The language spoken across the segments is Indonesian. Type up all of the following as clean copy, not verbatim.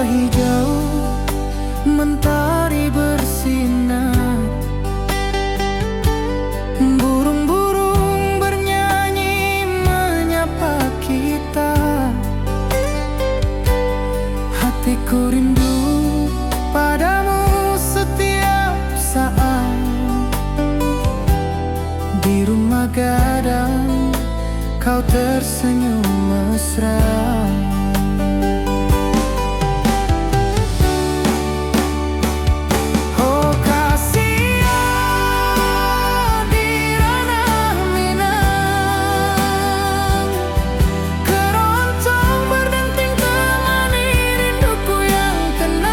hijau, mentari bersinar, burung-burung bernyanyi menyapa kita. Hatiku rindu padamu setiap saat. Di rumah gadang kau tersenyum mesra. Oh kasihan di ranah Minang, keroncong berdenting temani rinduku yang tenang.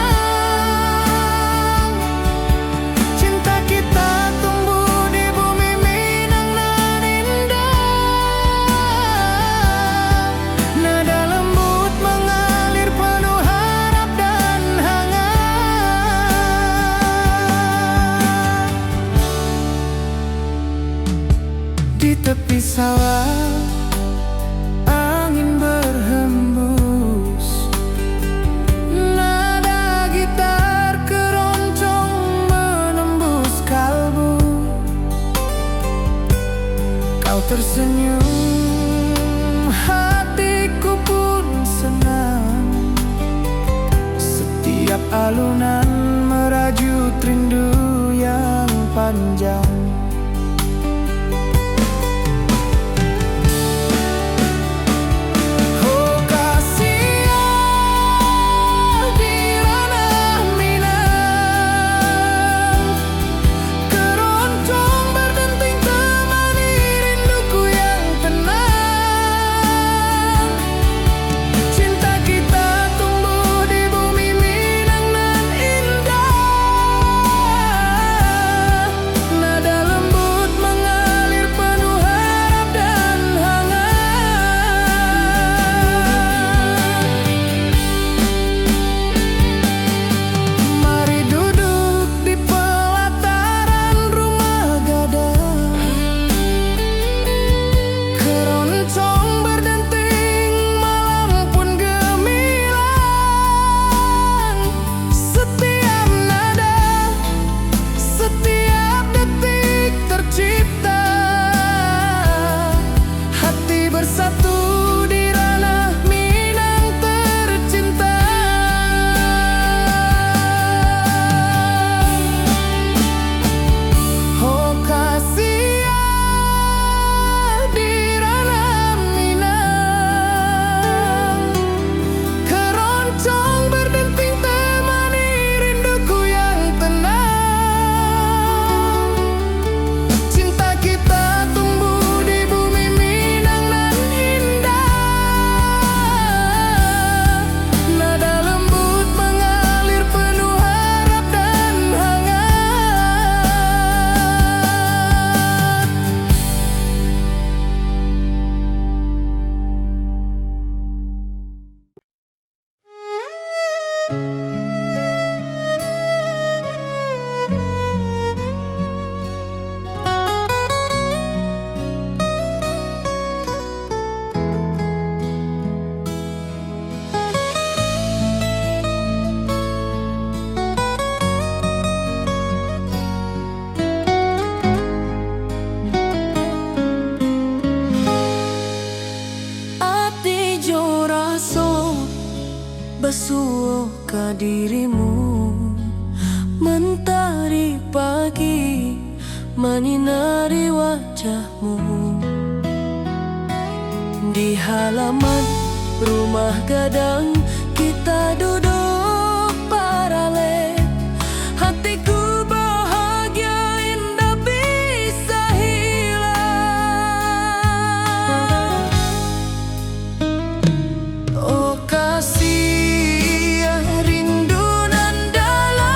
Cinta kita tumbuh di bumi Minang nan indah. Nada lembut mengalir penuh harap dan hangat. Di tepi sawah angin berhembus, nada gitar keroncong menembus kalbu. Kau tersenyum, hatiku pun senang. Setiap alunan merajut rindu yang panjang. Oh kasihan di ranah Minang, keroncong berdenting temani rinduku yang tenang. Cinta kita tumbuh di bumi Minang nan indah. Nada lembut mengalir penuh harap dan hangat. Mari duduk di pelataran rumah gadang, keroncong berdenting malam pun gemilang. Setiap nada, setiap detik tercipta, hati bersatu di ranah Minang tercinta. Oh kasihan di ranah Minang, keroncong berdenting temani rinduku yang tenang. Cinta kita tumbuh di bumi Minang nan indah. Nada lembut mengalir penuh harap dan hangat. Ati jo raso basuh ka dirimu, mentari pagi menyinari wajahmu. Di halaman rumah gadang kita duduk paralel. Hatiku bahagia indah bisa hilang. Oh kasih rindu nan dalam,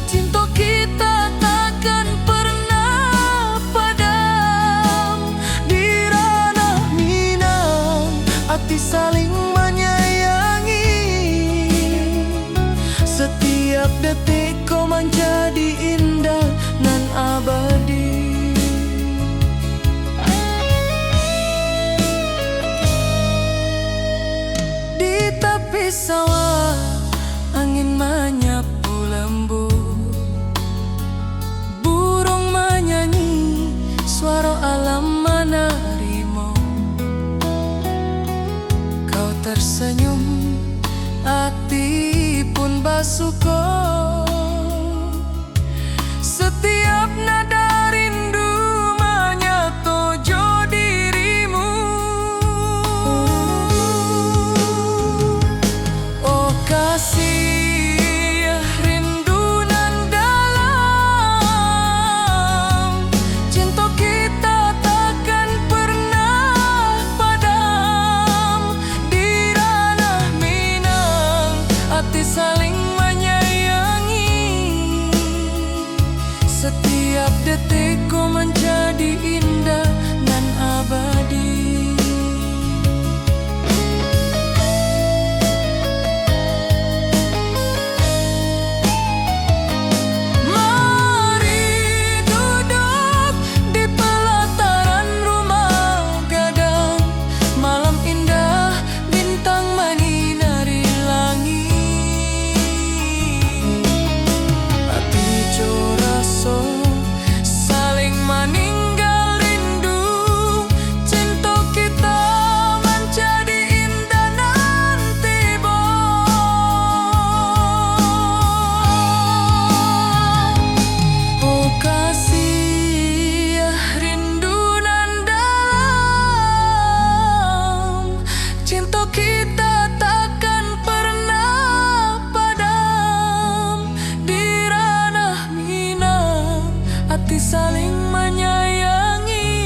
cinta kita takkan pernah padam. Di ranah Minang hati saling menyayangi. Setiap detik kau menjadi indah nan abadi. Di sawah, angin menyapu lembut, burung menyanyi, suara alam menerimu. Kau tersenyum, hati pun bersyukur. Setiap nada rindu menyatu dirimu. Oh kasih, rindu nan dalam, cinta kita takkan pernah padam. Di ranah Minang, hati saling menyayangi. Setiap detikku menjadi indah dan abadi. Mari duduk di pelataran rumah gadang, malam indah bintang menyinari langit. Hati coraso saling meninggal rindu, cinta kita menjadi indah nanti oh kasih, rindu nan dalam, cinta kita takkan pernah padam. Di ranah Minang, hati saling menyayangi.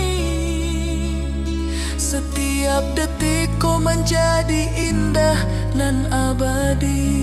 Setiap detikku menjadi indah dan abadi.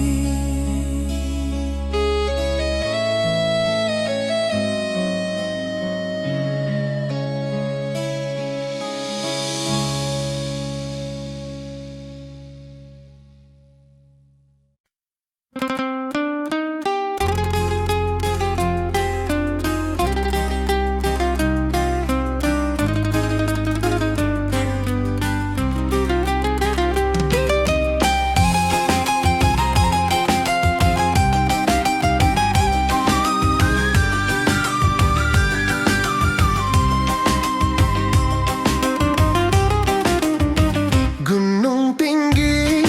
Gunung tinggi,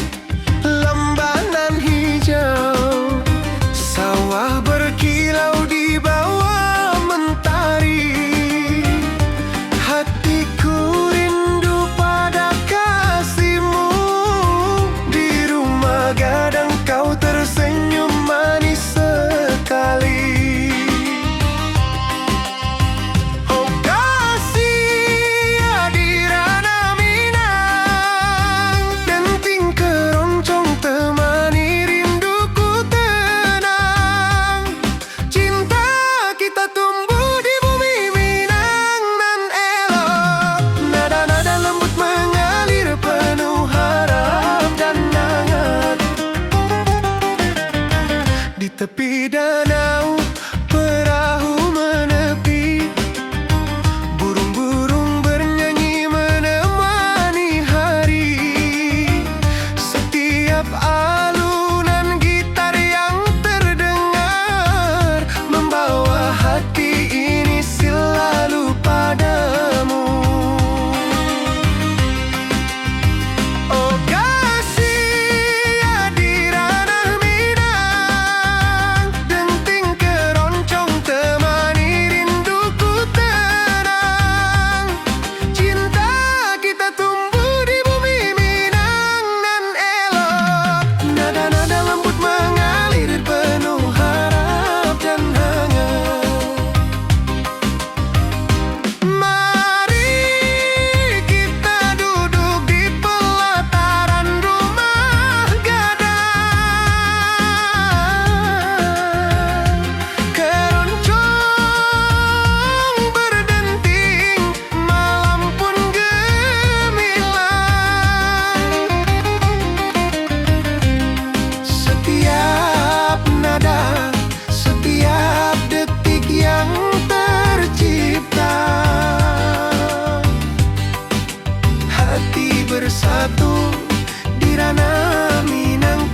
lembanan hijau, sawah berkilau di bawah mentari. Hatiku rindu pada kasihmu. Di rumah gadang kau tersenyum manis sekali. Oh kasih, di ranah Minang, denting keroncong temani rinduku tenang. Cinta kita tumbuh di bumi Minang nan elok. Nada-nada lembut mengalir penuh harap dan hangat. Di tepi danau perahu menepi, burung-burung bernyanyi menemani hari. Setiap alunan gitar yang terdengar membawa hati ini selalu padamu. Oh kasih, di ranah Minang, denting keroncong temani rinduku tenang. Cinta kita tumbuh di bumi Minang nan elok. Nada-nada lembut mengalir penuh harap dan hangat. Mari kita duduk di pelataran rumah gadang. Keroncong berdenting, malam pun gemilang. Setiap nada, setiap detik yang tercipta, hati bersatu di ranah Minang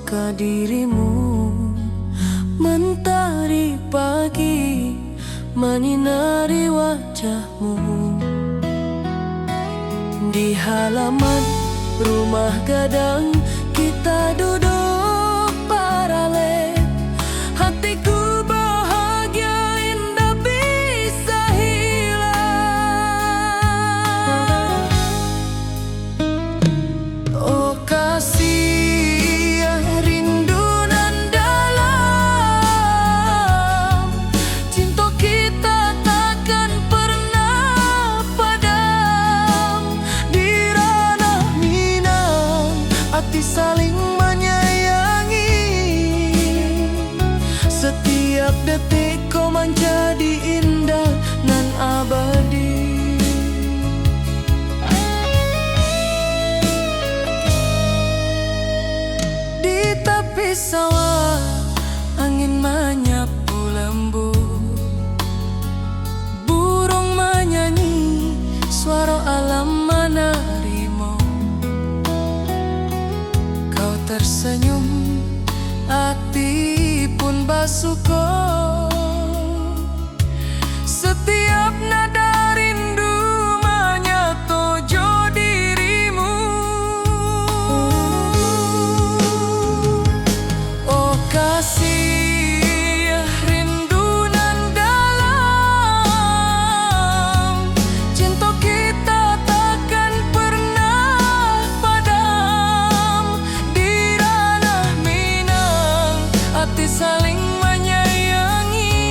ke dirimu. Mentari pagi menyinari wajahmu. Di halaman rumah gadang kita duduk paralel. Hatiku bahagia indah bisa hilang. Oh kasih rindu nan dalam, cinta kita takkan pernah padam. Di ranah Minang hati saling menyayangi. Setiap detik kau menjadi indah nan abadi. Di tepi sawah angin menyapu lembut. Burung menyanyi, suara alam menerimu. Kau tersenyum, hati pun bersyukur. Setiap nada rindu menyatu dirimu. Oh kasih rindu nan dalam, cinta kita takkan pernah padam. Di ranah Minang hati saling menyayangi.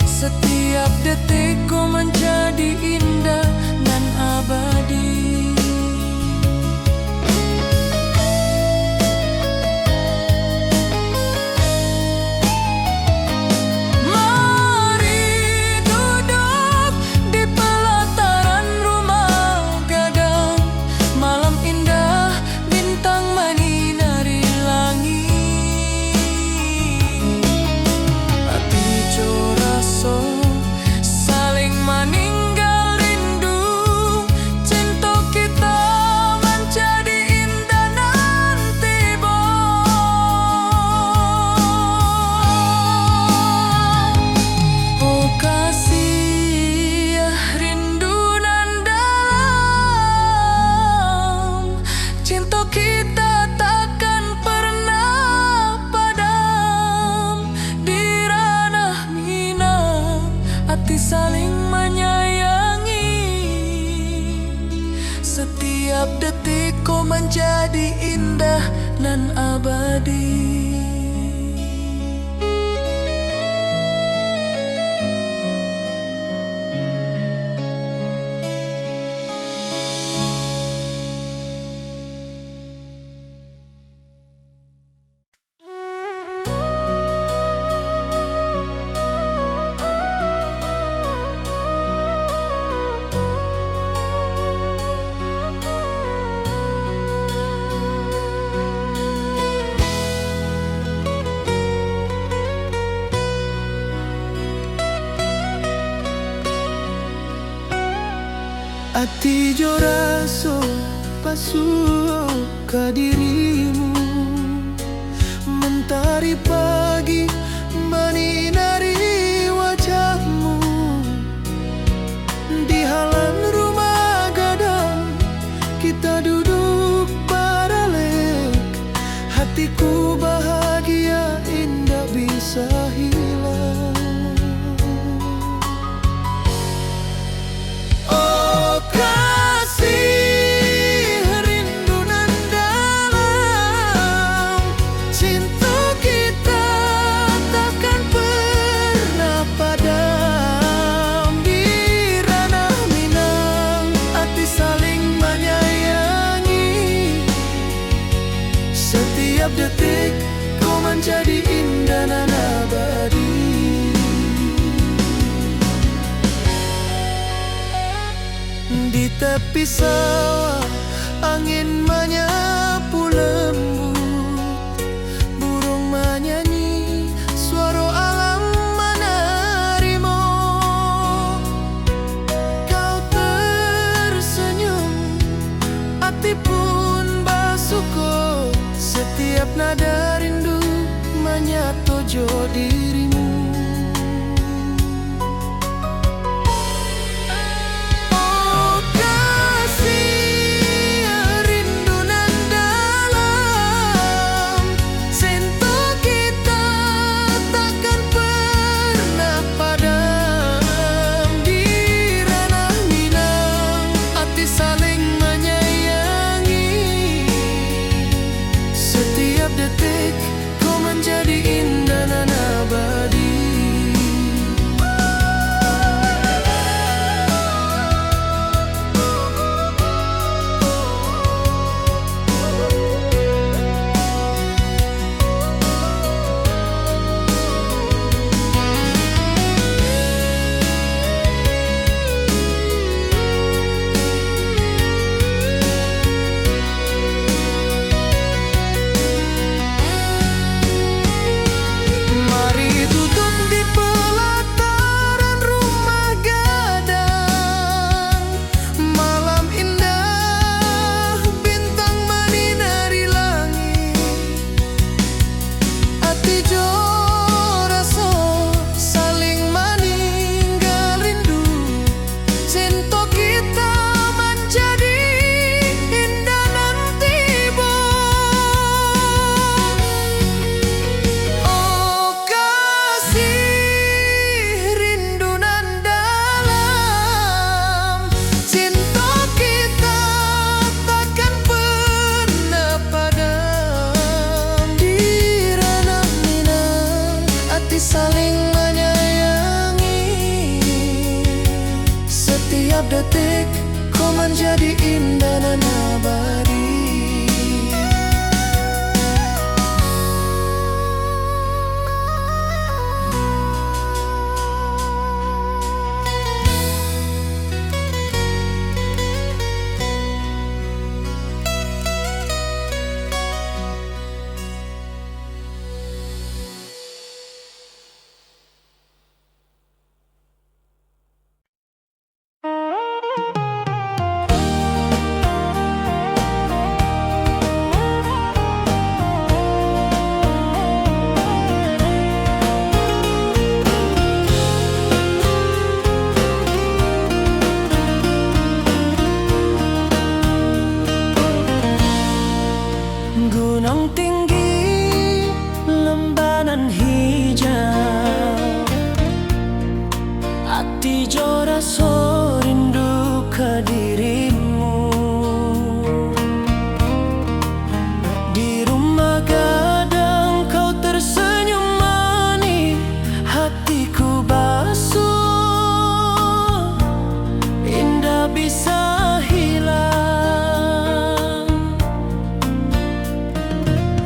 Setiap detikku menjadi indah dan abadi. Mari duduk di pelataran rumah gadang. Malam indah, bintang menyinari langit. Hati coraso saling meninggal rindu. Cinta kita menjadi indah nanti oh kasih rindu nan dalam, cinta kita takkan pernah padam. Di ranah Minang hati saling menyayangi. Setiap detik kau menjadi indah dan abadi. Hati jo raso pasuh ke dirimu. Mentari pagi menyinari wajahmu. Di halaman rumah gadang kita duduk paralel. Hatiku bahagia indah bisa hilang. Oh kasih rindu nan dalam, cinta kita takkan pernah padam. Di ranah Minang hati saling menyayangi. Setiap detik kau menjadi indah dan abadi. Di tepi sawah angin menyapu lembut. Burung menyanyi, suara alam menerimu. Kau tersenyum, hati pun bersyukur. Setiap nada rindu menyatojo dirimu. Oh kasih rindu nan dalam, sento kita takkan pernah padam. Di ranah minang hati saling menyayangi. Setiap detik kau menjadi indah nan abadi. Mari duduk di pelataran rumah gadang. Malam indah, bintang menyinari langit. Hati jo rasa saling meninggal rindu. Sento kita menjadi indah nanti bo. Oh kasih rindu nan dalam, cinta kita takkan pernah padam. Di ranah minang hati saling menyayangi. Setiap detik kau menjadi indah nan abadi. Gunung tinggi, lembanan hijau, hati jo rasa rindu ke dirimu. Di rumah gadang kau tersenyum manis, hatiku basuh, indah bisa hilang.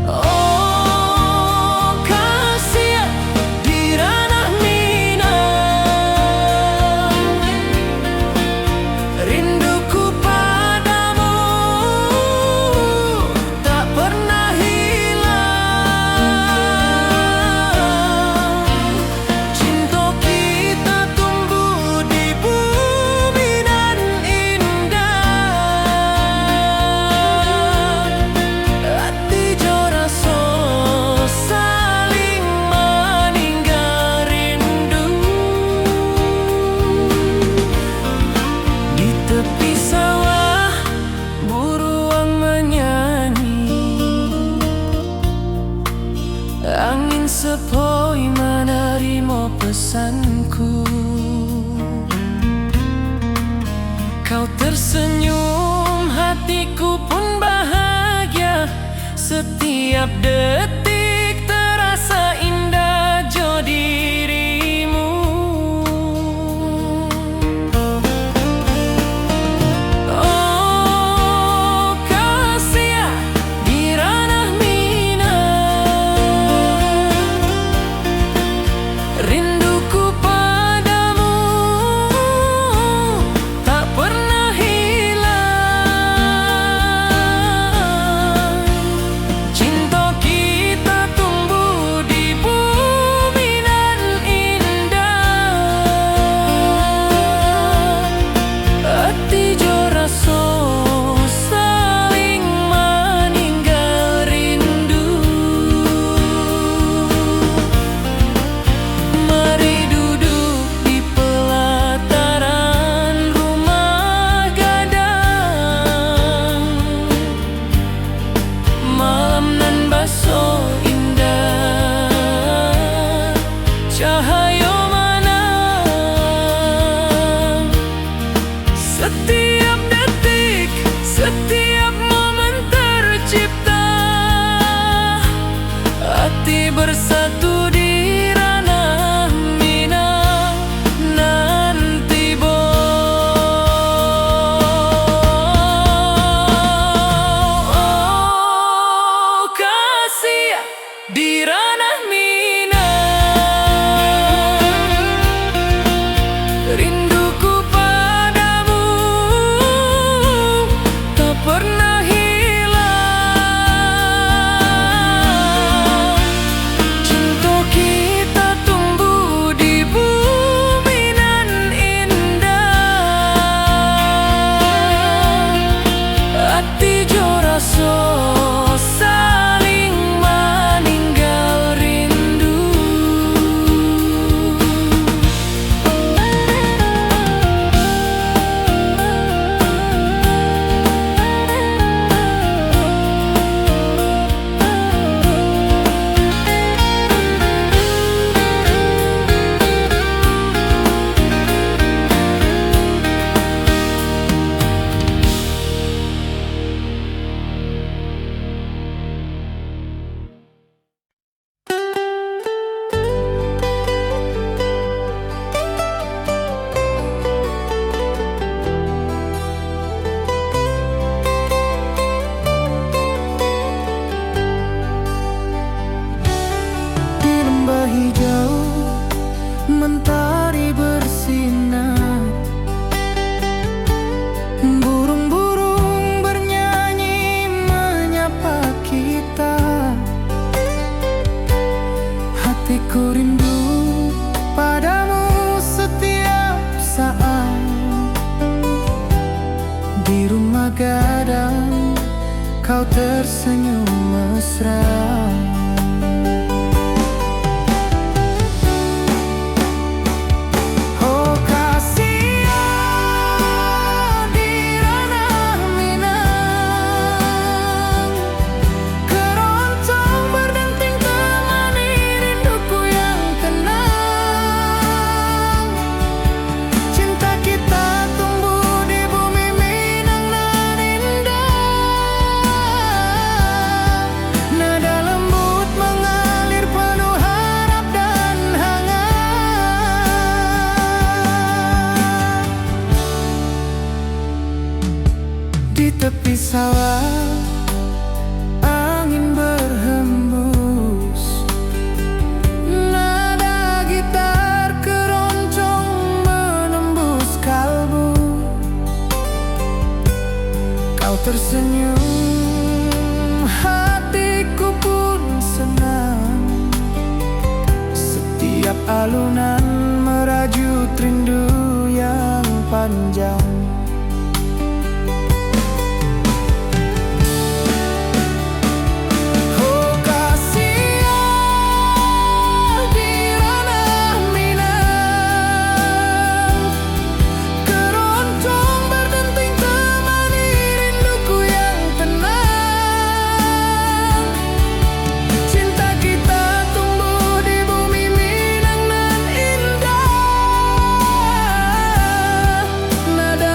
Oh kasih di ranah minang, rinduku padamu tak pernah hilang. Cinta kita tumbuh di bumi nan indah. Hati jo rasa saling meninggal rindu. Di tepi sawah buruang menyanyi, angin sepoi menerima pesanku. Kau tersenyum, hatiku pun bahagia. Setiap detik terasa indah jo dirimu. Oh kasih di ranah minang, rinduku padamu tak pernah hilang. Cinta kita di ranah Minang. Rinduku padamu tak pernah hilang. Cinta kita tumbuh di bumi nan indah. Hati jo rasa saling meninggal rindu. Di lembah hijau mentari bersinar, burung-burung bernyanyi menyapa kita. Hatiku rindu padamu setiap saat. Di rumah gadang kau tersenyum mesra. Oh kasihan di ranah Minang, keroncong berdenting temani rinduku yang tenang. Cinta kita tumbuh di bumi Minang nan indah. Nada lembut mengalir penuh harap dan hangat. Di tepi sawah angin berhembus, nada gitar keroncong menembus kalbu. Kau tersenyum, hatiku pun senang. Setiap alunan merajut rindu yang panjang. Oh kasihan di ranah Minang, keroncong berdenting temani rinduku yang tenang. Cinta kita tumbuh di bumi Minang nan indah. Nada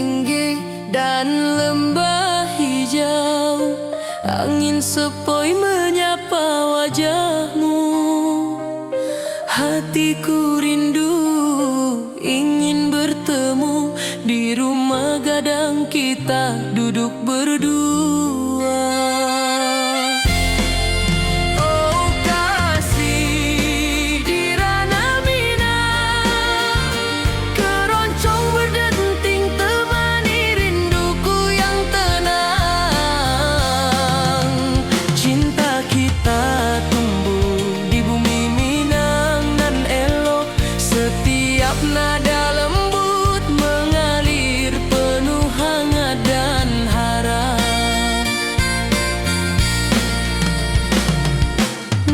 tinggi dan lembah hijau, angin sepoi menyapa wajahmu. Hatiku rindu ingin bertemu di rumah gadang kita duduk berdua. Oh kasih di ranah Minang, keroncong berdenting temani rinduku yang tenang. Cinta kita tumbuh di bumi Minang nan elok, setiap nada lembut mengalir penuh hangat dan harap.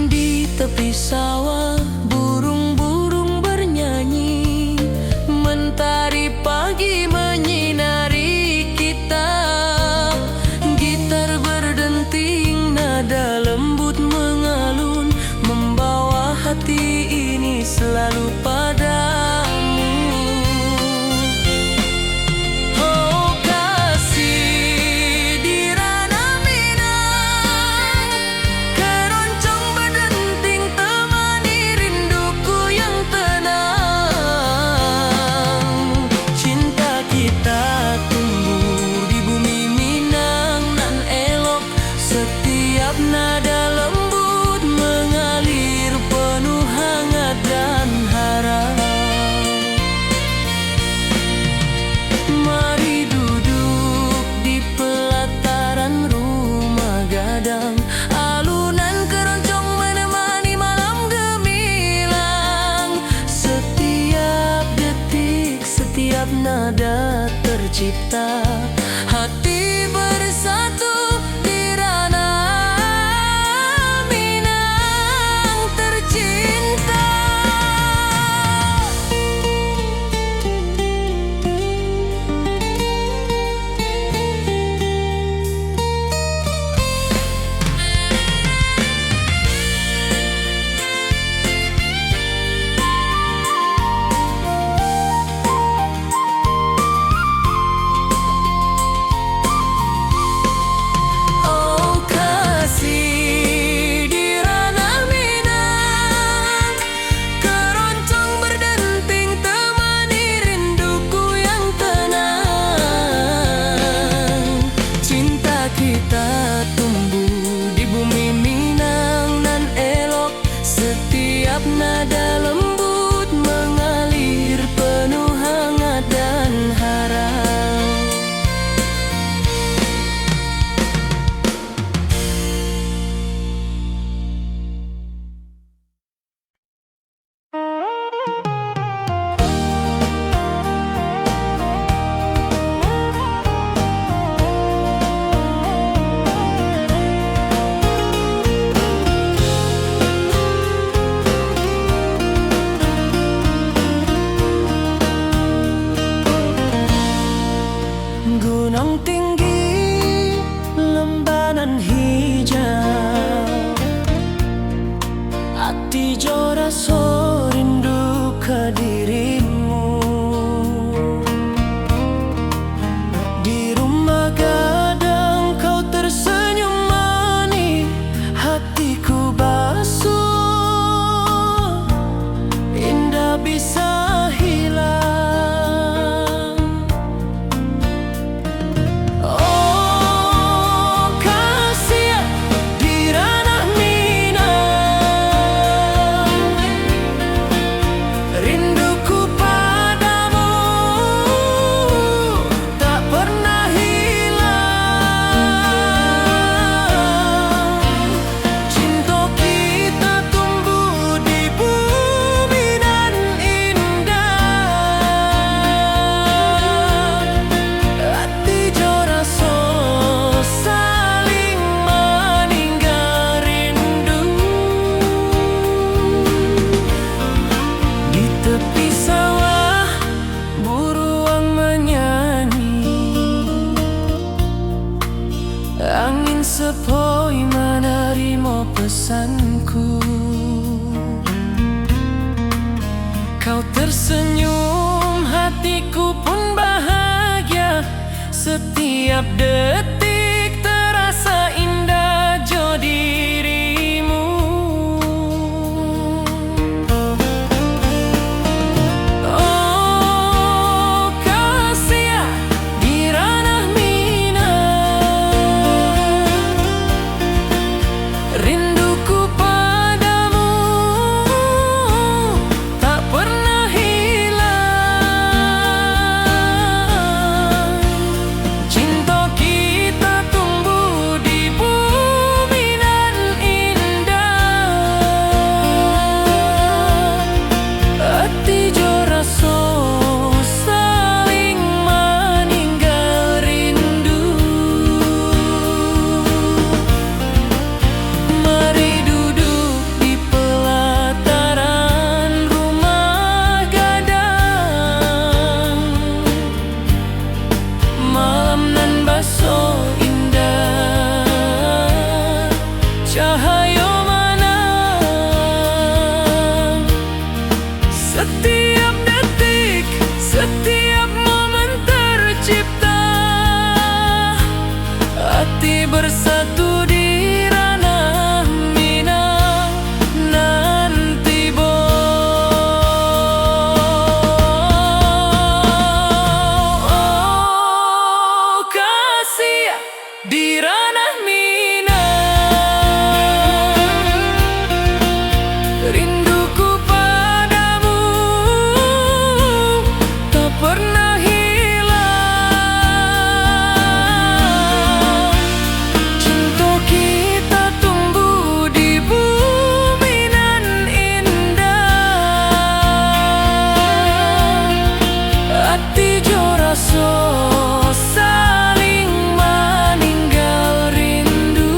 Di tepi sawah burung-burung bernyanyi, mentari pagi menyinari kita. Gitar berdenting, nada lembut mengalun, membawa hati ini selalu padamu. Oh kasih di ranah Minang, keroncong berdenting temani rinduku yang tenang. Cinta kita tumbuh di bumi Minang nan elok, setiap nada lembut mengalir penuh hangat dan harap. Mari duduk di pelataran rumah gadang, alunan keroncong menemani malam gemilang. Setiap detik, setiap nada tercipta, hati bersatu di ranah Minang tercinta. Oh kasih di ranah Minang, keroncong berdenting temani rinduku yang tenang. Cinta kita tumbuh di bumi Minang nan elok, setiap nada lembut mengalir penuh hangat dan harap. Gunung tinggi, lembanan hijau, hati jora so rindu ke dirimu. Di rumah gadang kau tersenyum manis, hatiku basuh, indah bisa hilang. Oh kasih di ranah Minang, rinduku padamu tak pernah hilang. Cinta kita tumbuh di bumi nan indah, hati jora so saling meninggal rindu. Di tepi sawah buruang menyanyi, angin sepoi menerima pesanku. Kau tersenyum, hatiku pun bahagia, Setiap detik terasa indah jo dirimu. Oh kasih di ranah minang, rinduku padamu tak pernah hilang. Cinta kita tumbuh di bumi nan indah. Hati jo rasa saling meninggal rindu. Mari duduk di pelataran rumah gadang, malam nan baso indah, cahaya mana. Setiap detik, setiap momen tercipta, hati bersatu di ranah minang nanti bo. Oh kasih di ranah minang, rinduku padamu tak pernah hilang. Cinta kita tumbuh di bumi nan indah. Hati jo rasa saling meninggal rindu.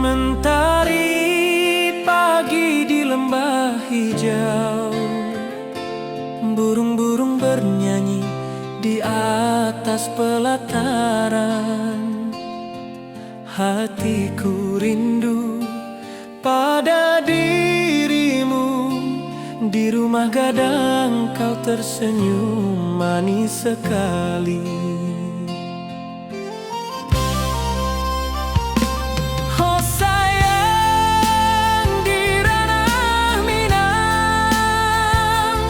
Mentari pagi di lembah hijau, burung-burung bernyanyi di atas pelataran. Hatiku rindu pada dirimu, di rumah gadang kau tersenyum manis sekali. Oh sayang di ranah minang,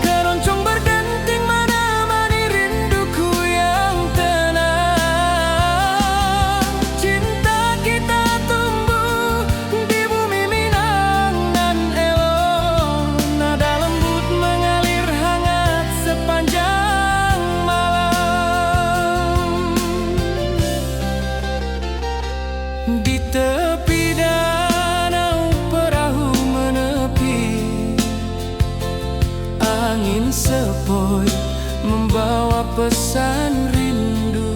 keroncong berdenting menemani rinduku yang tenang. Cinta kita tumbuh di bumi minang nan elok, nada lembut mengalir hangat sepanjang malam. Di tepi danau perahu menepi, angin sepoi membawa pesan rindu.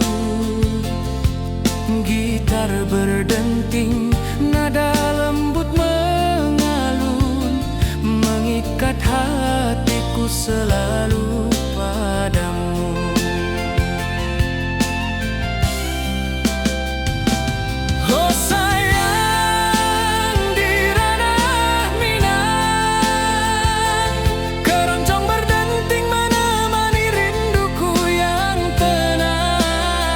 Gitar berdenting, nada lembut mengalun, mengikat hatiku selalu padamu. Oh sayang di ranah minang, keroncong berdenting menemani rinduku yang tenang.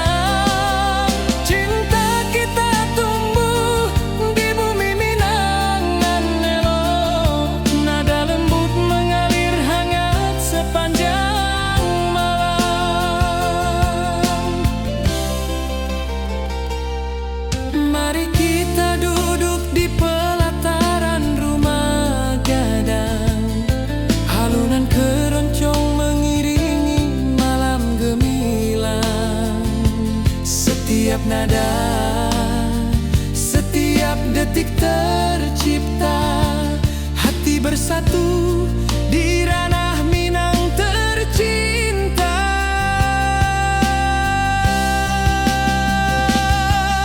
Cinta kita tumbuh di bumi minang nan elok, nada lembut mengalir hangat sepanjang nada. Setiap detik tercipta, hati bersatu di ranah Minang tercinta.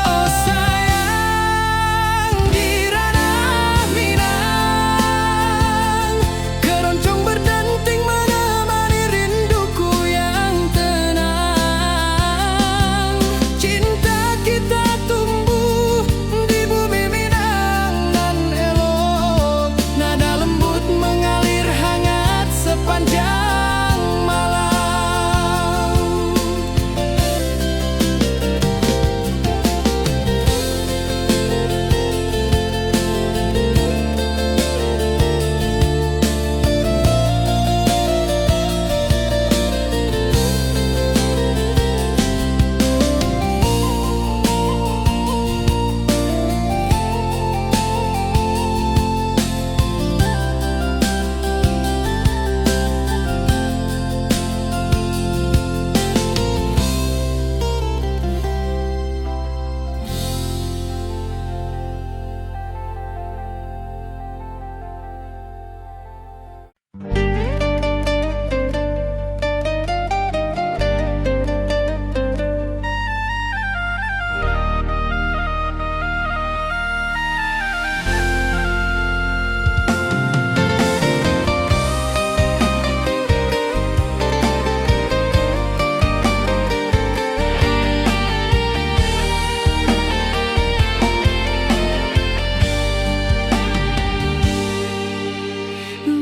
Oh sayang, di ranah Minang, keroncong berdenting menemani rinduku yang tenang. Cinta kita tumbuh di bumi Minang nan elok, nada lembut mengalir hangat sepanjang malam.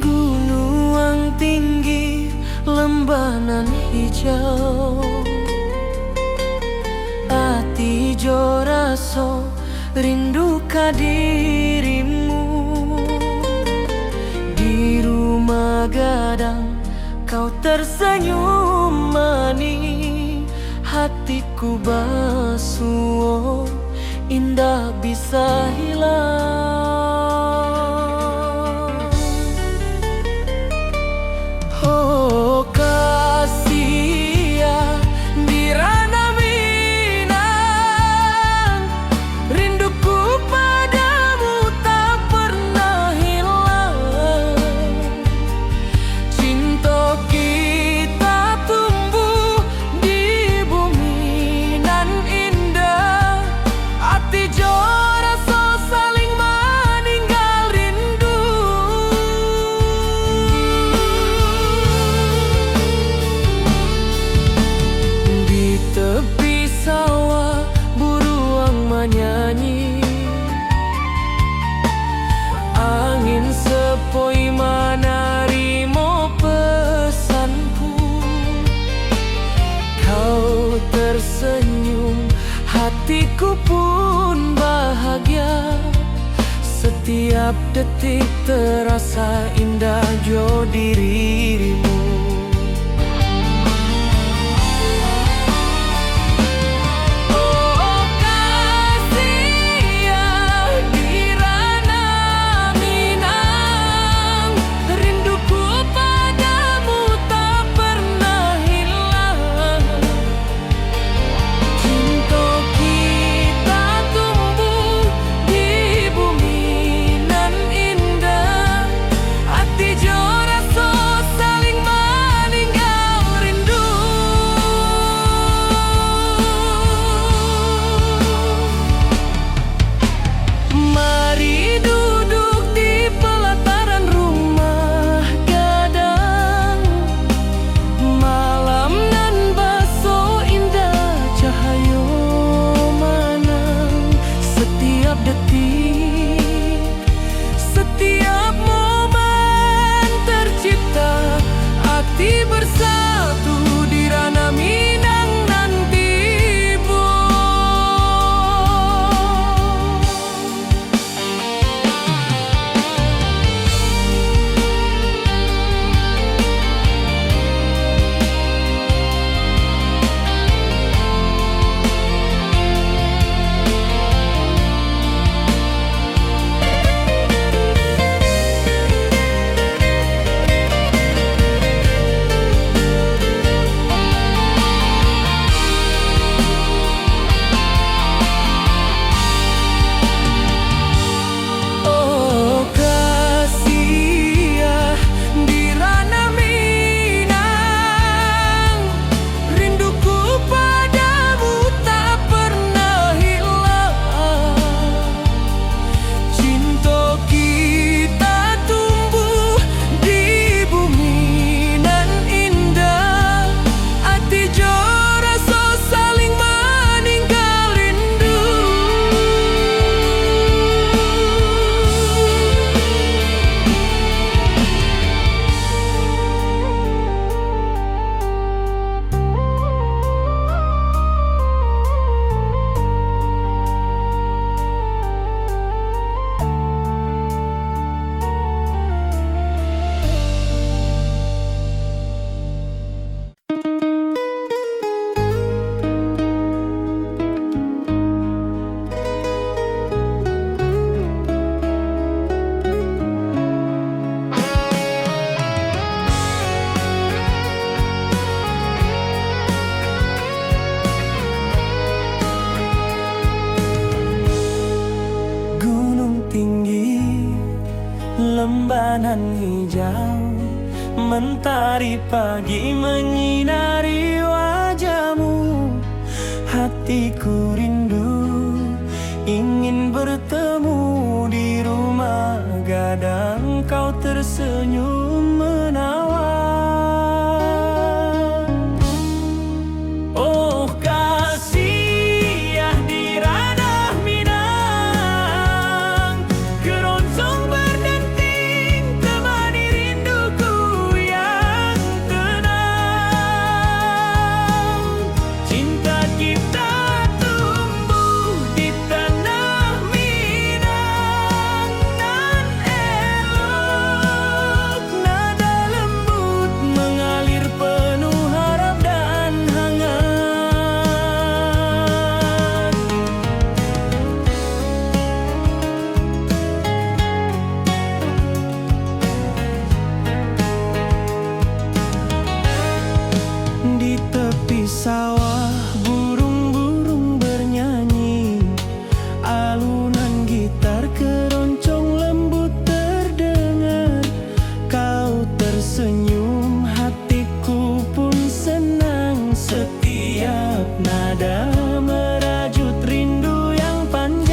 Gunung tinggi, lembanan hijau, ati jo raso rindu ka dirimu. Di rumah gadang kau tersenyum manis, hatiku basuh indah bisa hilang. Oh kasih ya, di ranah Minang, rinduku padamu tak pernah hilang. Cinta kita tumbuh di bumi nan indah, hati jo rasa saling meninggal rindu. Di tepi sawah buruang menyanyi, angin sepoi menarimo pesanku. Kau tersenyum, hatiku pun bahagia. Setiap detik terasa indah jo dirimu. Oh kasih ya, di ranah Minang, rinduku padamu tak pernah hilang. Cinta kita tumbuh di bumi nan indah, hati jo rasa saling dan hijau. Mentari pagi menyinari wajahmu. Hatiku rindu ingin bertemu di rumah gadang. Kau tersenyum menawan. Oh kasih ya di ranah Minang, keroncong berdenting temani rinduku yang tenang. Cinta kita tumbuh di tanah Minang nan elok. Nada lembut mengalir penuh harap dan hangat. Di tepi sawah burung-burung bernyanyi. Alunan gitar keroncong lembut terdengar. Kau tersenyum, hatiku pun senang. Setiap nada merajut rindu yang panjang.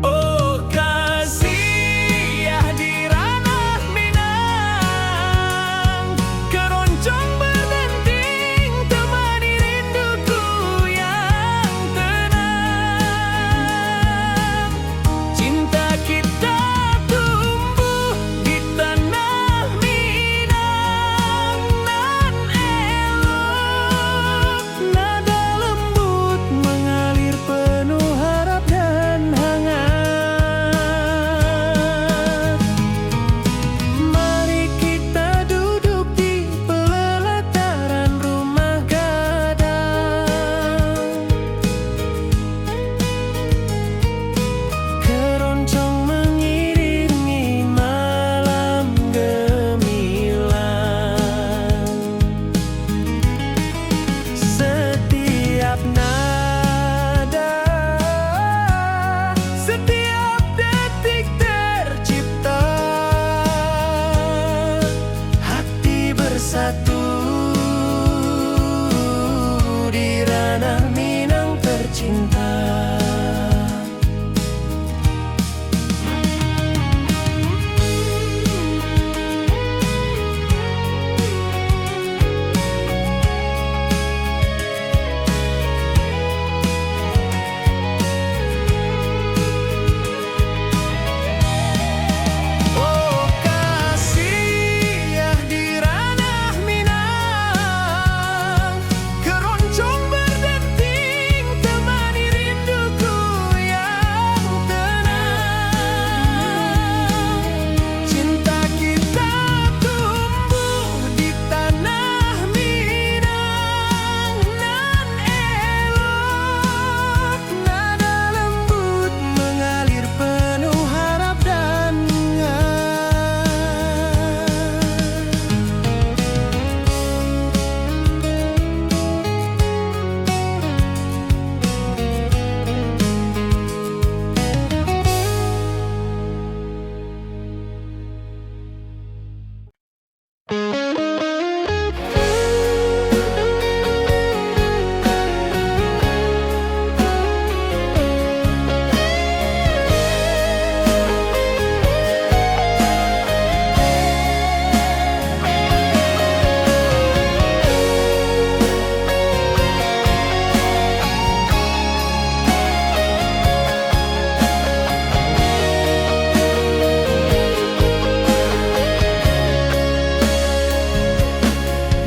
Oh kasih ya di ranah Minang, keroncong berdenting temani rinduku yang tenang. Cinta kita tumbuh di tanah Minang nan elok. Nada lembut mengalir penuh harap dan hangat. Mari kita duduk di pelataran rumah gadang. Keroncong mengiringi malam gemilang. Setiap nada, setiap detik tercipta. Hati bersatu di ranah Minang tercinta. Oh kasih ya di ranah Minang, keroncong berdenting temani rinduku yang tenang. Cinta kita tumbuh di tanah Minang nan elok. Nada lembut mengalir penuh harap dan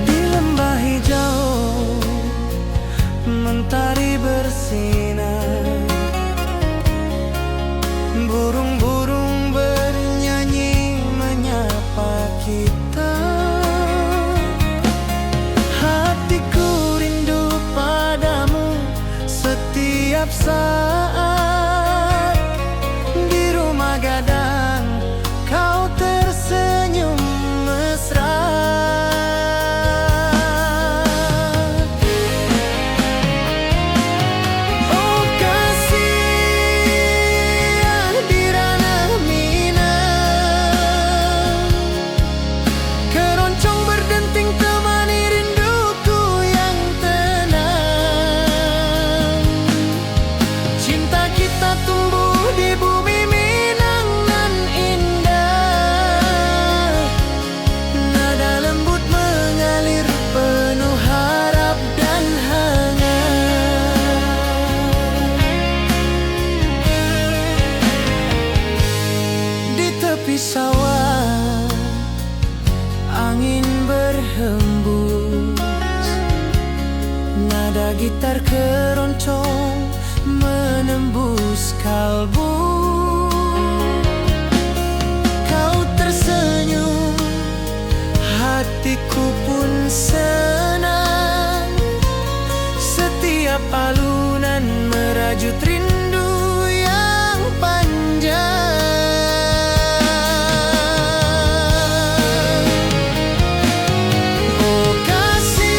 di lembah hijau mentari bersinar. Burung-burung bernyanyi menyapa kita. Hatiku rindu padamu setiap saat. Di rumah gadang kau tersenyum mesra. Oh kasih gitar keroncong menembus kalbu. Kau tersenyum, hatiku pun senang. Setiap alunan merajut rindu yang panjang. Oh kasih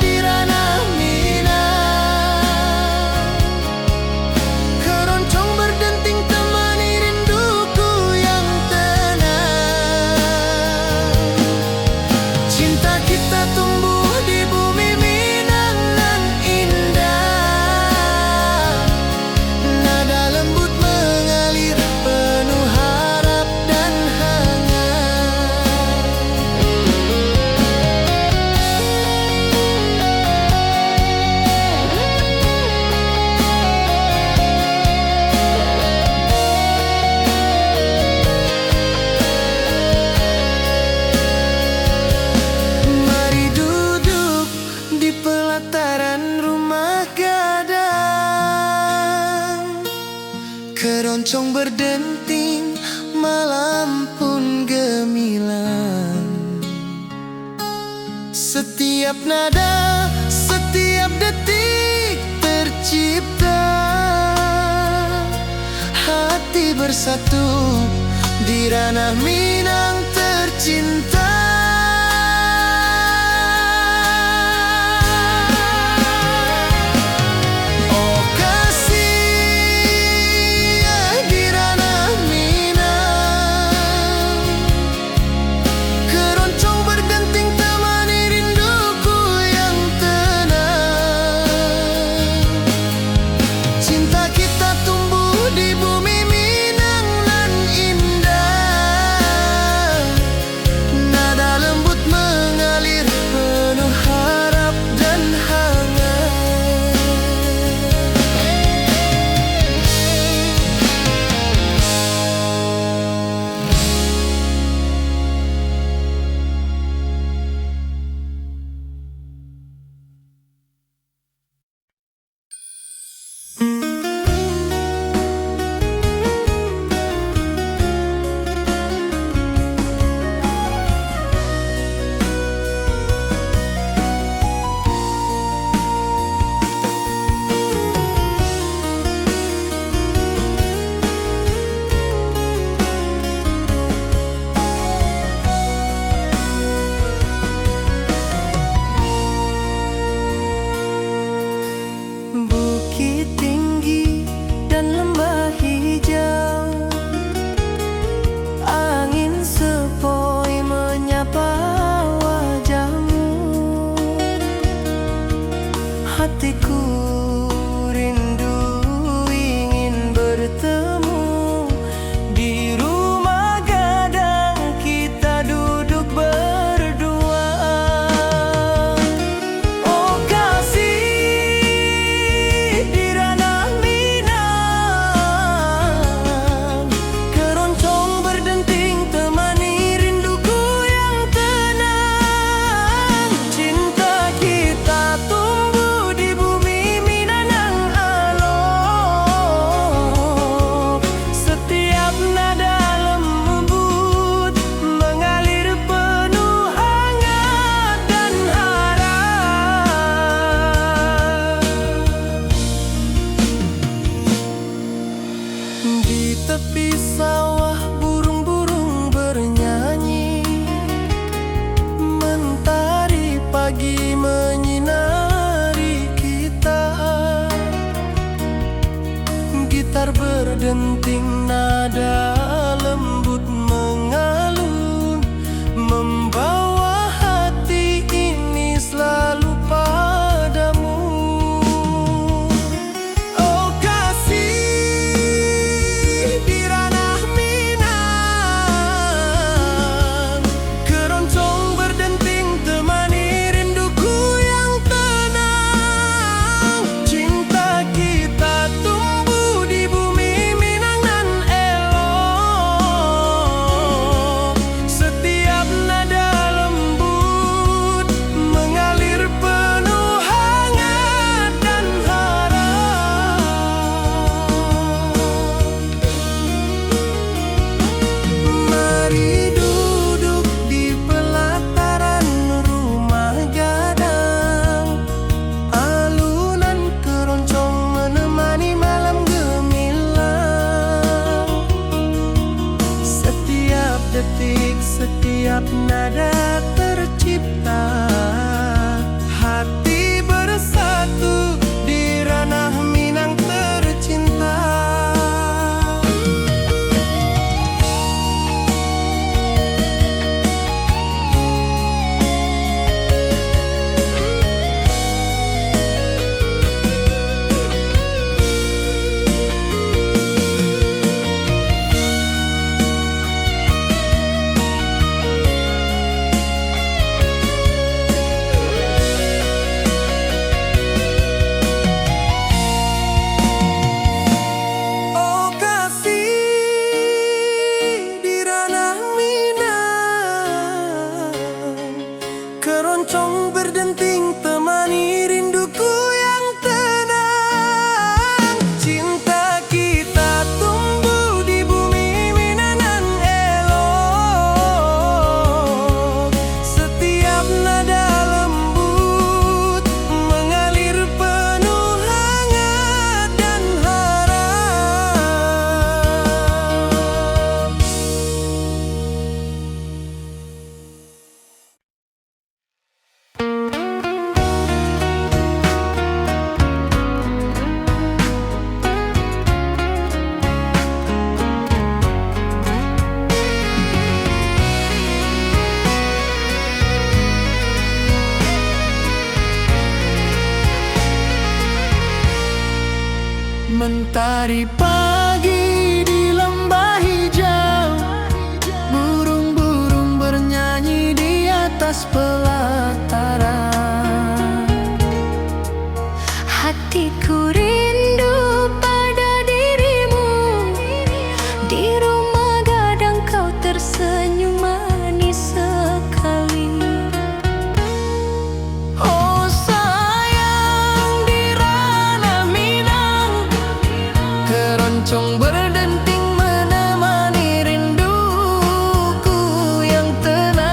di ranah Minang, keroncong berdenting temani rinduku yang tenang. Cinta kita tumbuh di bumi Minang nan indah. Nada lembut mengalir penuh harap dan hangat. Mari duduk di pelataran rumah gadang. Keroncong berdenting, malam pun gemilang. Setiap nada, setiap detik tercipta. Hati bersatu di ranah Minang tercinta. Oh kasih di ranah Minang, keroncong berdenting temani rinduku yang tenang. Cinta kita tumbuh di bumi Minang nan indah. Nada lembut mengalir penuh harap dan hangat. Bukit tinggi dan lembah hijau, angin sepoi menyapa wajahmu. Hatiku rindu ingin bertemu di rumah gadang, kita duduk berdua. Oh kasih di ranah Minang, keroncong berdenting temani rinduku yang tenang. Cinta kita tumbuh di bumi Minang yang alok. Setiap nada lembut mengalir penuh hangat dan harap. Di tepi sawah burung-burung bernyanyi, mentari pagi menyinari kita. Gitar berdenting, nada lembut mengalun, membawa hati ini selalu padamu. Oh kasih di ranah Minang, keroncong berdenting temani rinduku yang tenang. Cinta kita tumbuh di bumi Minang Keroncong berdenting temani rinduku yang tenang. Cinta kita tumbuh di bumi Minangan elok. Setiap nada lembut mengalir penuh hangat dan harap. Mentari pagi di lembah hijau, burung-burung bernyanyi di atas pelataran. Hatiku rindu pada dirimu, di rumah gadang kau tersenyum manis sekali. Oh sayang, di ranah Minang, keroncong berdenting menemani rinduku yang tenang.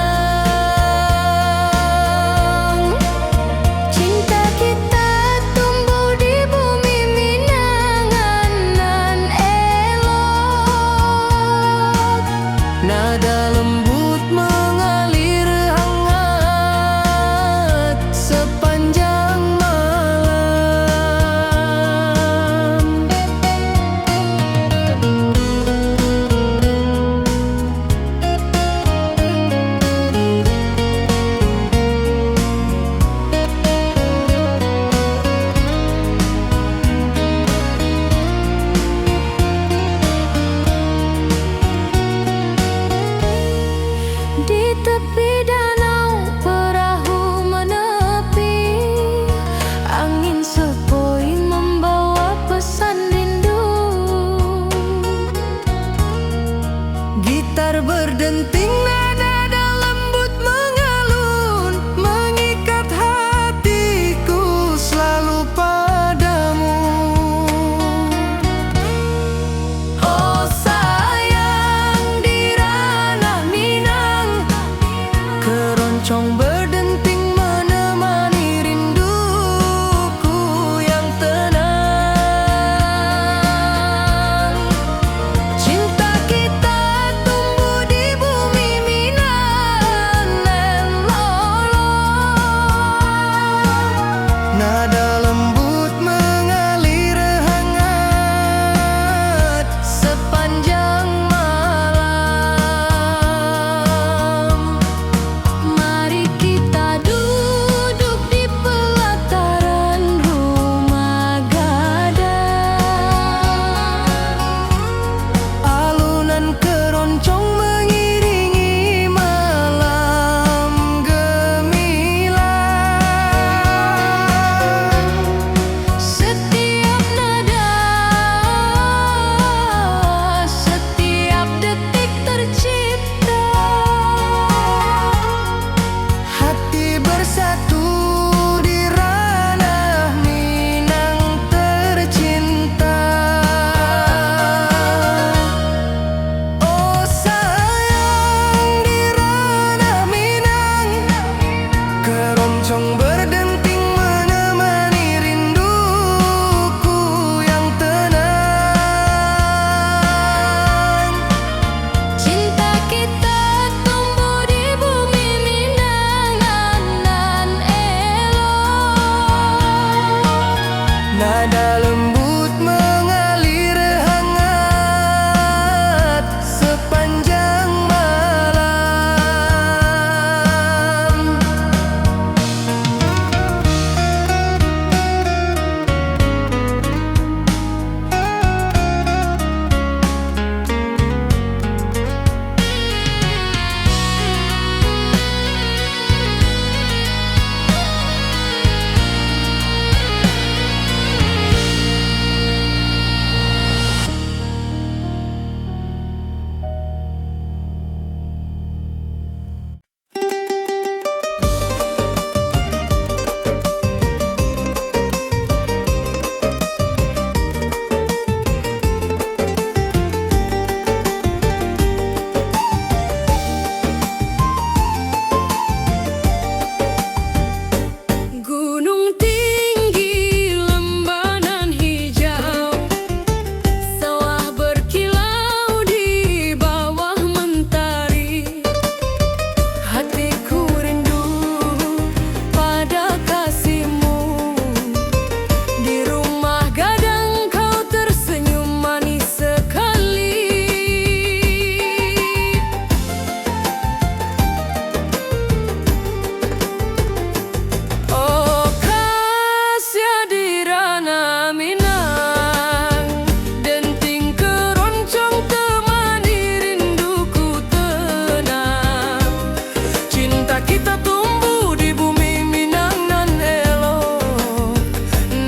kita tumbuh di bumi Minang nan elok.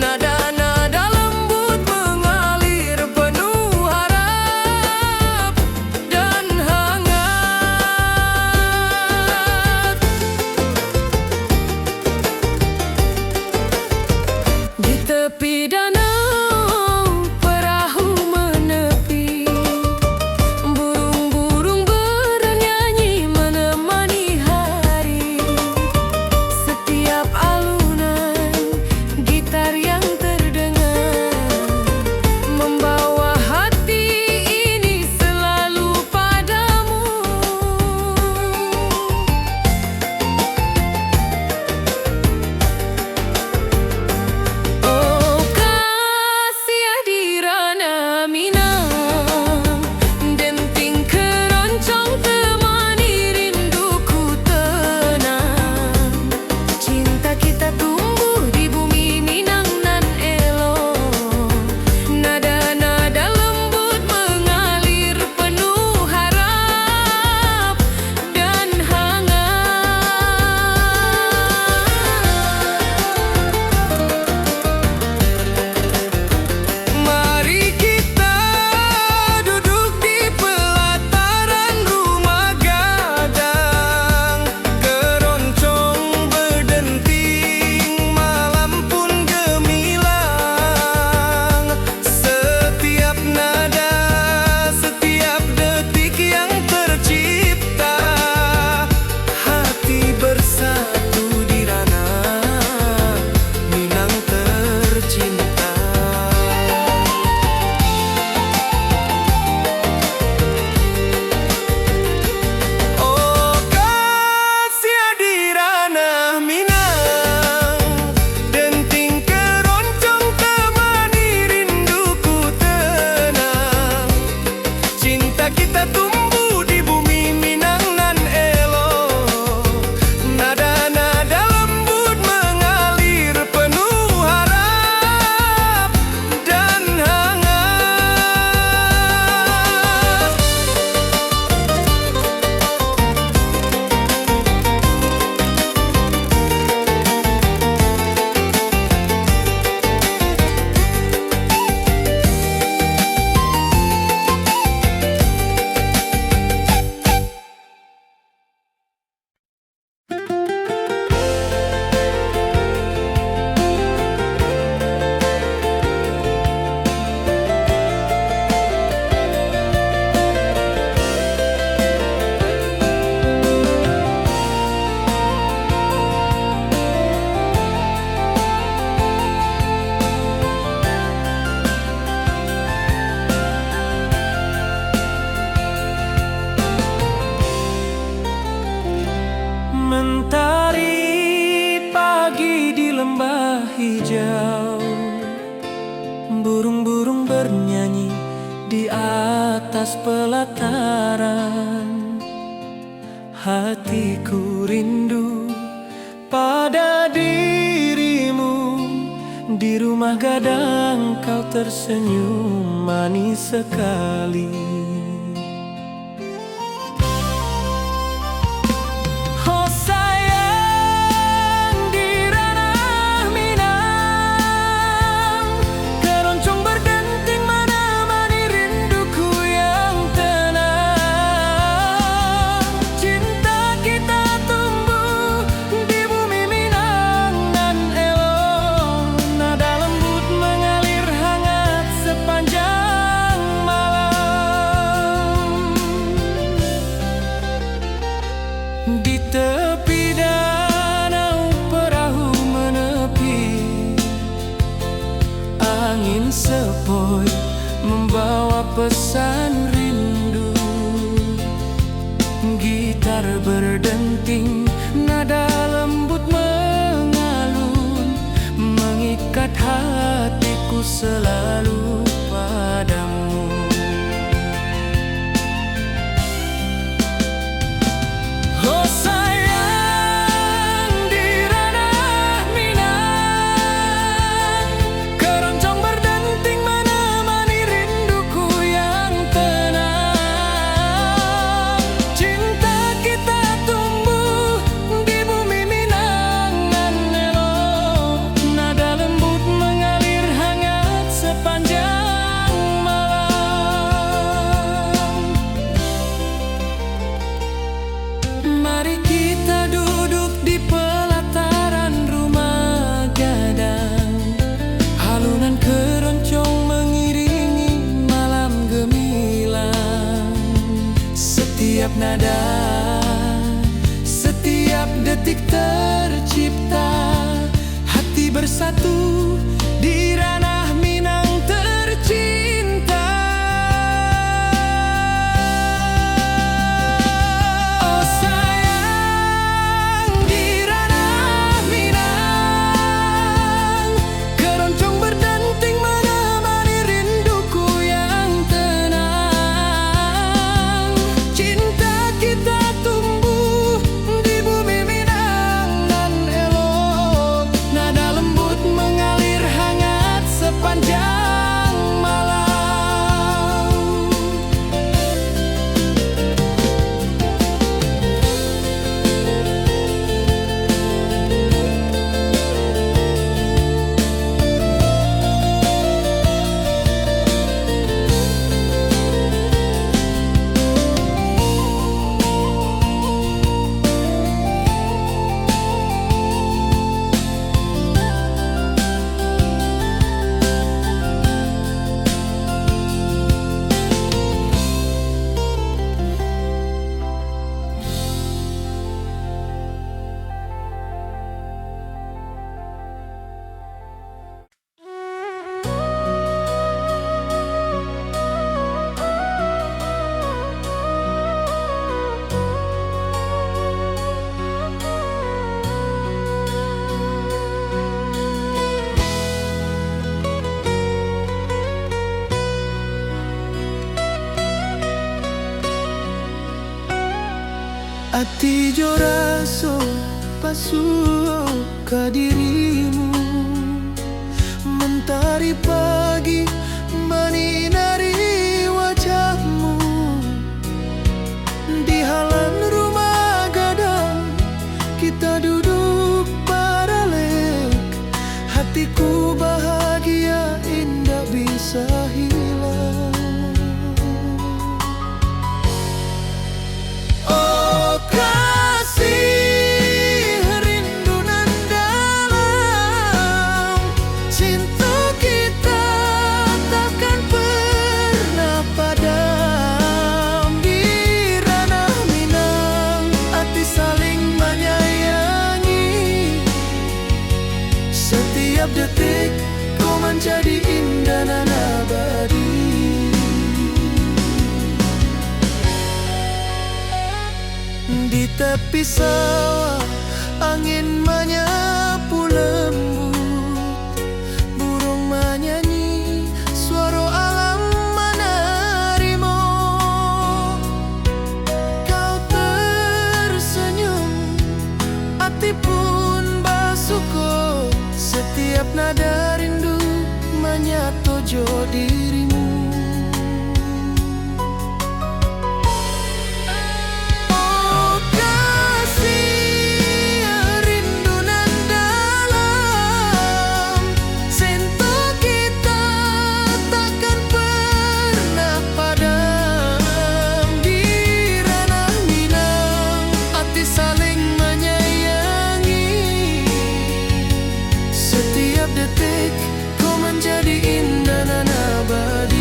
Nada-nada lembut mengalir penuh harap dan hangat. Di tepi danau perahu menepi, burung-burung bernyanyi menemani hari. Setiap alunan gitar yang terdengar membawa hati ini selalu padamu. Oh kasih hadirana Minang, denting keroncong temani rinduku tenang. Cinta kita tumbuh di bumi Minang nan elok. Nada-nada lembut mengalir penuh harap dan hangat. Mari kita duduk di pelataran rumah gadang. Keroncong berdenting, malam pun gemilang. Setiap nada, setiap detik yang tercipta, hati bersatu di ranah Minang tercinta. Oh kasih hadirana Minang, denting keroncong temani rinduku tenang. Cinta kita tumbuh di bumi Minang nan elok. Nada-nada lembut mengalir penuh harap dan hangat. Mentari pagi di lembah hijau, burung-burung bernyanyi di atas pelataran. Hatiku rindu pada dirimu, di rumah gadang kau tersenyum manis sekali. Oh sayang, di ranah Minang, keroncong berdenting menemani rinduku yang tenang. Cinta kita tumbuh di bumi Minang nan elok. Nada lembut mengalir hangat sepanjang malam. Di tepi danau perahu menepi, angin sepoi membawa pesan rindu. Gitar berdenting, nada lembut mengalun, mengikat hatiku selalu padamu. Oh sayang, di ranah Minang, keroncong berdenting menemani rinduku yang tenang. Cinta kita tumbuh di Ati jo raso pasuo ka dirimu, mentari pagi menyinari wajahmu. Di halaman rumah gadang kita duduk paralek, hatiku bahagia indah bisa hilang. Oh kasih, rindu nan dalam, cinta kita takkan pernah padam. Di ranah Minang hati saling menyayangi, setiap detik kau menjadi indah dan abadi. Di tepi sawah angin menyapu lembut, burung menyanyi, suara alam menerimu. Kau tersenyum, hati pun bersyukur, setiap nada rindu menyatu jo dirimu. Oh kasih, rindu nan dalam, cinta kita takkan pernah padam. Di ranah Minang hati saling menyayangi, setiap detik kau menjadi indah dan abadi.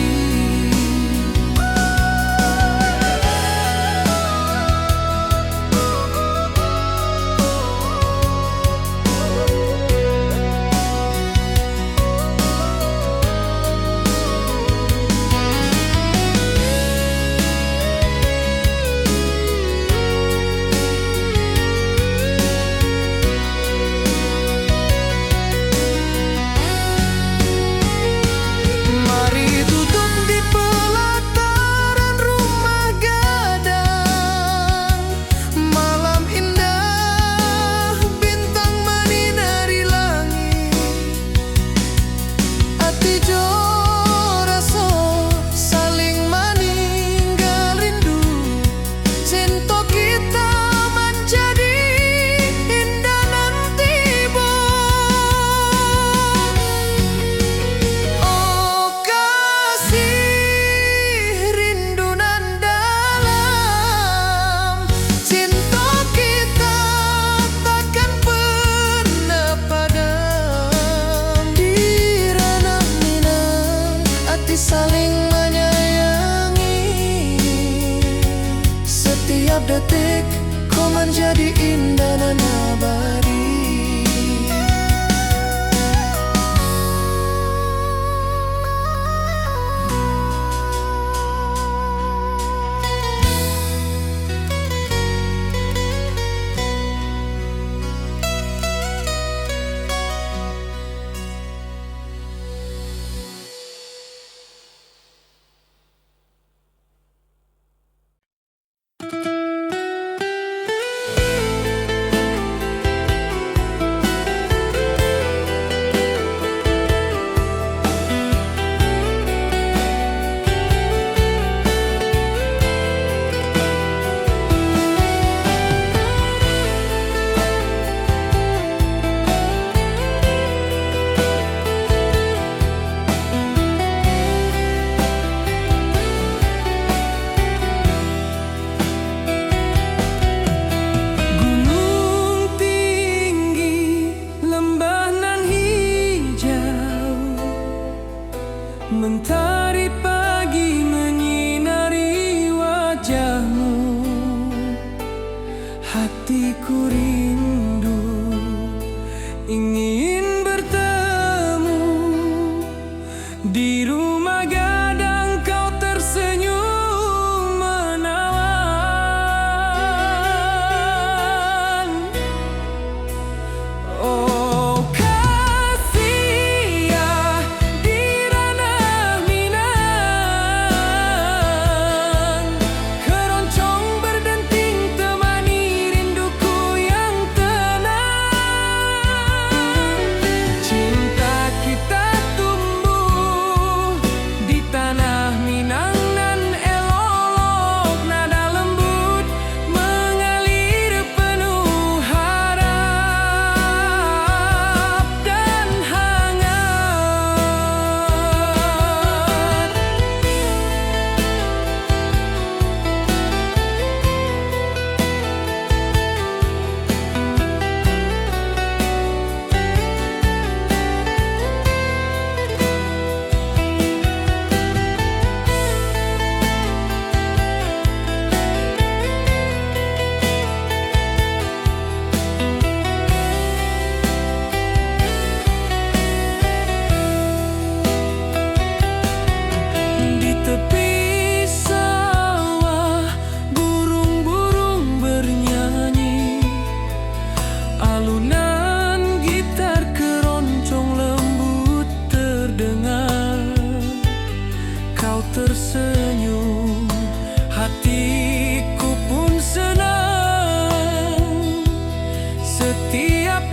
Alunan gitar keroncong lembut terdengar. Kau tersenyum, hatiku pun senang. Setiap